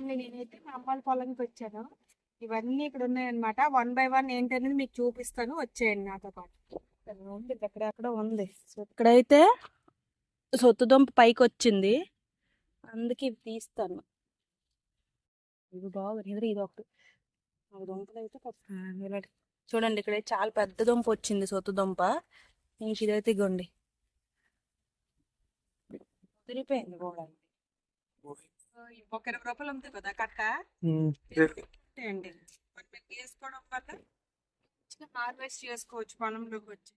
నేనైతే మా అమ్మాళ్ళ పొలంకి వచ్చాను. ఇవన్నీ ఇక్కడ ఉన్నాయన్నమాట. 1 బై 1 ఏంటనేది మీకు చూపిస్తాను, వచ్చేయండి నాతో పాటు. ఉంది ఎక్కడెక్కడ ఉంది. సో ఇక్కడైతే సొత్తుదుంప పైకి వచ్చింది, అందుకే ఇవి తీస్తాను. ఇవి బాగుంది, ఇది ఒకటి దుంపలు అయితే చూడండి. ఇక్కడ చాలా పెద్ద దుంప వచ్చింది, సొత్తుదుంప. ఇంక ఇదైతే ఇగోండి తిరిగిపోయింది కూడా. ఒక 20 రూపాయలు ఉంది కదా కట్ట అండి. వేసుకోవడం వల్ల హార్వెస్ట్ చేసుకోవచ్చు పొలంలోకి వచ్చి.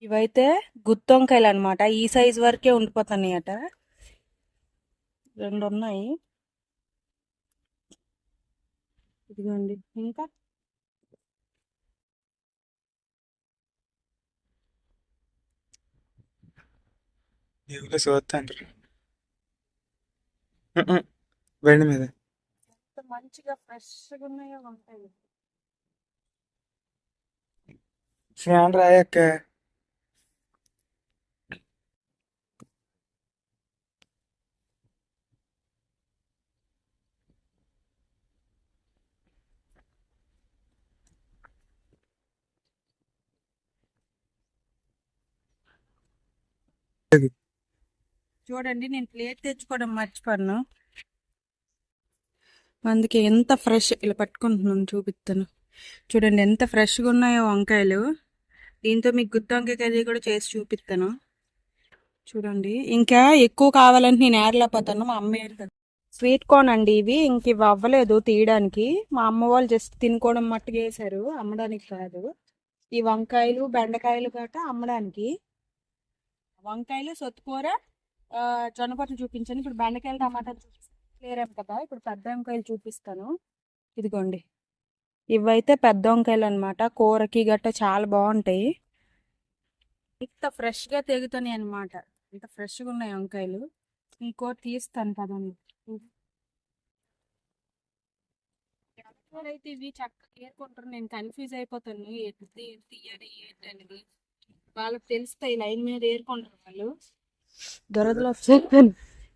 ఇవైతే గుత్తొంకాయలు అనమాట. ఈ సైజ్ వరకే ఉండిపోతున్నాయి అట. 2 ఉన్నాయి, ఇదిగోండి. ఇంకా బండి మీద మంచిగా ఫ్రెష్గా ఉన్నాయో ఉంటాయి. ఫ్యాన్ రాయక్క. చూడండి, నేను ప్లేట్ తెచ్చుకోవడం మర్చిపోయాను, అందుకే ఎంత ఫ్రెష్ ఇలా పట్టుకుంటున్నాను, చూపిస్తాను. చూడండి ఎంత ఫ్రెష్గా ఉన్నాయో వంకాయలు. దీంతో మీకు గుత్తి వంకాయ కర్రీ కూడా చేసి చూపిస్తాను. చూడండి, ఇంకా ఎక్కువ కావాలంటే నేను ఏర్లేకపోతాను, మా అమ్మ ఏరుతుంది. స్వీట్ కార్న్ అండి ఇవి. ఇంక ఇవి అవ్వలేదు తీయడానికి, మా అమ్మ వాళ్ళు జస్ట్ తినుకోవడం మట్టుకు వేశారు, అమ్మడానికి కాదు. ఈ వంకాయలు బెండకాయలు గట్రా అమ్మడానికి. వంకాయలు సొత్తుకూర జొన్నపొట్లు చూపించాను. ఇప్పుడు బెండకాయలు టమాటాలు క్లియర్ కదా. ఇప్పుడు పెద్ద వంకాయలు చూపిస్తాను. ఇదిగోండి, ఇవైతే పెద్ద వంకాయలు అనమాట. కూరకి గట్ట చాలా బాగుంటాయి. ఇంత ఫ్రెష్గా తెగుతున్నాయి అనమాట. ఇంత ఫ్రెష్గా ఉన్నాయి వంకాయలు. ఇంకో తీస్తాను కదండి. అయితే ఇవి చక్కగా ఏరుకుంటారు, నేను కన్ఫ్యూజ్ అయిపోతాను ఎటు తీయాలి ఏంటనేది. వాళ్ళకి తెలుస్తాయి, లైన్ మీద ఏరుకుంటారు వాళ్ళు. దొరదలో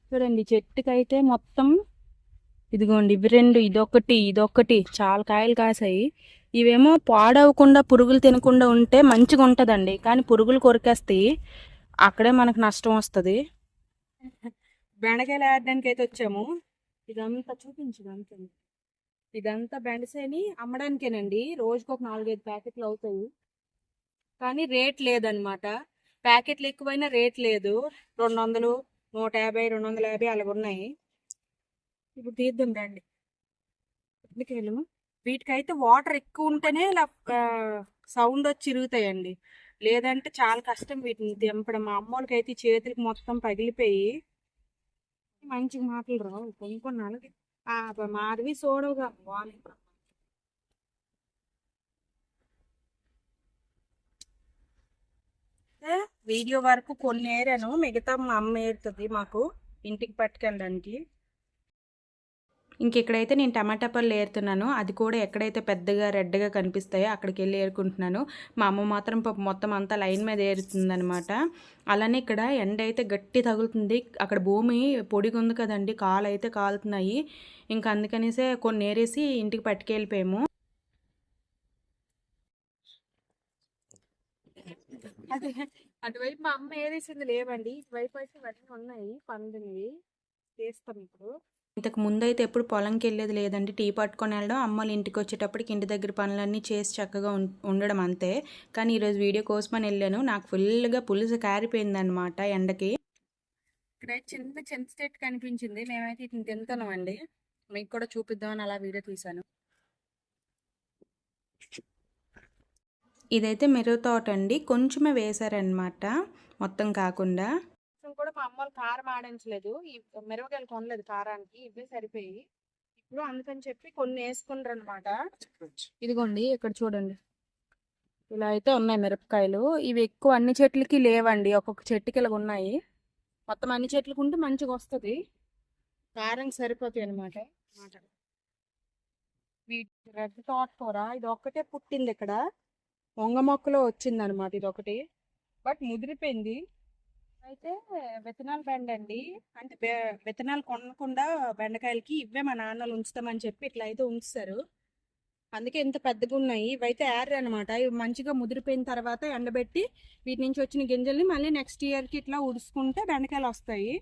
చూడండి, చెట్టుకైతే మొత్తం ఇదిగోండి ఇవి 2, ఇదొకటి చాలా కాయలు కాసాయి. ఇవేమో పాడవకుండా పురుగులు తినకుండా ఉంటే మంచిగా ఉంటుందండి, కానీ పురుగులు కొరికేస్తాయి, అక్కడే మనకు నష్టం వస్తుంది. బెండకాయలు ఆడడానికి అయితే వచ్చాము. ఇదంతా చూపించడానికి, ఇదంతా బెండసేని అమ్మడానికేనండి. రోజుకు ఒక 4-5 ప్యాకెట్లు అవుతాయి, కానీ రేట్ లేదనమాట. ప్యాకెట్లు ఎక్కువైనా రేట్ లేదు. 200, 150, 250 అలాగ ఉన్నాయి. ఇప్పుడు తీద్దాం రండి. ఎందుకేళ్ళు వీటికైతే వాటర్ ఎక్కువ ఉంటేనే ఇలా సౌండ్ వచ్చి ఇరుగుతాయండి, లేదంటే చాలా కష్టం వీటిని తెంపడం. మా అమ్మోళ్ళకి అయితే చేతులకి మొత్తం పగిలిపోయి మంచిగా మాటలు రావు. కొనుక్కున్నాను మాధవి చూడవుగా వీడియో వరకు కొన్ని ఏరాను, మిగతా మా అమ్మ ఏరుతుంది మాకు ఇంటికి పట్టుకెళ్ళడానికి. ఇంకెక్కడైతే నేను టమాటా పళ్ళు ఏరుతున్నాను, అది కూడా ఎక్కడైతే పెద్దగా రెడ్గా కనిపిస్తాయో అక్కడికి వెళ్ళి ఏరుకుంటున్నాను. మా అమ్మ మాత్రం మొత్తం అంతా లైన్ మీద ఏరుతుందనమాట. అలానే ఇక్కడ ఎండ అయితే గట్టి తగులుతుంది, అక్కడ భూమి పొడిగా ఉంది కదండి, కాలు అయితే కాలుతున్నాయి. ఇంకా అందుకనేసే కొన్ని ఏరేసి ఇంటికి పట్టుకెళ్ళిపోయాము. అటువైపు మా అమ్మ ఏరేసింది లేవండి, ఇటువైపు అయితే ఇవన్నీ ఉన్నాయి పండుగవి చేస్తాం ఇప్పుడు. ఇంతకు ముందు అయితే ఎప్పుడు పొలంకి వెళ్ళేది లేదండి, టీ పట్టుకొని వెళ్ళడం, అమ్మలు ఇంటికి వచ్చేటప్పటికి ఇంటి దగ్గర పనులన్నీ చేసి చక్కగా ఉండడం అంతే. కానీ ఈరోజు వీడియో కోసమని వెళ్ళాను, నాకు ఫుల్గా పులుసు కారిపోయింది అనమాట ఎండకి. ఇక్కడ చిన్న చెట్టు కనిపించింది, మేమైతే ఇట్ని తింటున్నామండి. మీకు కూడా చూపిద్దామని అలా వీడియో తీశాను. ఇదైతే మిరప తోట అండి, కొంచెమే వేశారనమాట, మొత్తం కాకుండా. కూడా మా అమ్మ కారం ఆడించలేదు, ఈ మిరపకాయలు కొనలేదు కారానికి, ఇవే సరిపోయి ఇప్పుడు, అందుకని చెప్పి కొన్ని వేసుకుంటారు అనమాట. ఇదిగోండి ఇక్కడ చూడండి, ఇలా అయితే ఉన్నాయి మిరపకాయలు. ఇవి ఎక్కువ అన్ని చెట్లకి లేవండి, ఒక్కొక్క చెట్టుకి ఇలా ఉన్నాయి. మొత్తం అన్ని చెట్లకు ఉంటే మంచిగా వస్తుంది, కారం సరిపోతాయి అనమాట. రెడ్ తోటకూర ఇది ఒక్కటే పుట్టింది ఇక్కడ, వంగ మొక్కలో వచ్చింది అనమాట ఇది ఒకటి. బట్ ముదిరిపోయింది. అయితే విత్తనాలు బెండ అండి. అంటే విత్తనాలు కొనకుండా బెండకాయలకి ఇవే మా నాన్నలు ఉంచుతామని చెప్పి ఇట్లా అయితే ఉంచుతారు. అందుకే ఇంత పెద్దగా ఉన్నాయి. ఇవైతే ఏర్ అనమాట. ఇవి మంచిగా ముదిరిపోయిన తర్వాత ఎండబెట్టి వీటి నుంచి వచ్చిన గింజల్ని మళ్ళీ నెక్స్ట్ ఇయర్కి ఇట్లా ఉడుచుకుంటే బెండకాయలు వస్తాయి.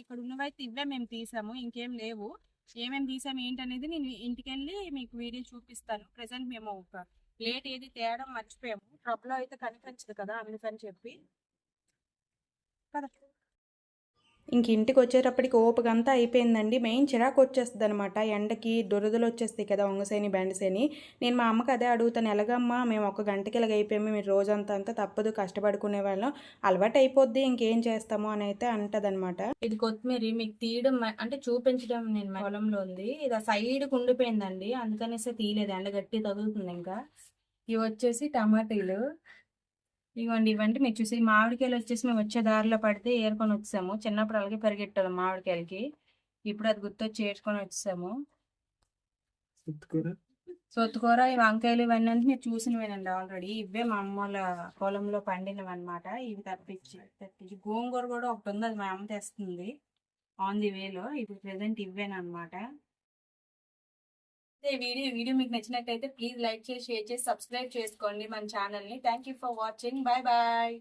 ఇక్కడ ఉన్నవైతే ఇవే మేము తీసాము, ఇంకేం లేవు. ఏమేమి తీసాము ఏంటనేది నేను ఇంటికి వెళ్ళి మీకు వీడియో చూపిస్తాను. ప్రెసెంట్ మేము ఒక ప్లేట్ ఏది తేయడం మర్చిపోయాము. ట్రబ్లో అయితే కనిపించదు కదా, అందుకని చెప్పి కదా. ఇంక ఇంటికి వచ్చేటప్పటికి ఓపిక అంతా అయిపోయిందండి. మెయిన్ చిరాకు వచ్చేస్తుంది అనమాట. ఎండకి దురదలు వచ్చేస్తాయి కదా వంగసేని బెండసేని. నేను మా అమ్మకి అదే అడుగుతాను, ఎలాగమ్మా మేము 1 గంటకి ఇలాగ అయిపోయాము, మీరు రోజంతా అంతా తప్పదు కష్టపడుకునే వాళ్ళం, అలవాటు అయిపోద్ది ఇంకేం చేస్తాము అని అయితే అంటదనమాట. ఇది కొత్తిమీర మీకు తీయడం అంటే చూపించడం నేను పొలంలో ఉంది. ఇది ఆ సైడ్కి ఉండిపోయిందండి, అందుకనేసి తీయలేదు, ఎండ గట్టి తగులుతుంది. ఇంకా ఇవి వచ్చేసి టమాటీలు. ఇవ్వండి, ఇవ్వండి మీరు చూసి మామిడికాయలు వచ్చేసి మేము వచ్చే దారిలో పడితే ఏరుకొని వచ్చాము. చిన్నప్పుడు అలాగే పరిగెట్టాము మామిడికాయలకి, ఇప్పుడు అది గుర్తొచ్చి ఏర్చుకొని వచ్చాము. సొత్తుకూర, ఈ వంకాయలు ఇవన్నీ అంటే మీరు చూసినవేనండి ఆల్రెడీ. ఇవే మా అమ్మ వాళ్ళ పొలంలో పండినవి అనమాట. ఇవి తప్పించి గోంగూర కూడా ఒకటి ఉంది, అది మా అమ్మ తెస్తుంది ఆన్ ది వేలో. ఇప్పుడు ప్రెసెంట్ ఇవేనమాట. వీడియో మీకు నచ్చినట్టయితే ప్లీజ్ లైక్ చేసి, షేర్ చేసి, సబ్స్క్రైబ్ చేసుకోండి మన ఛానల్ని. Thank you for watching. Bye bye.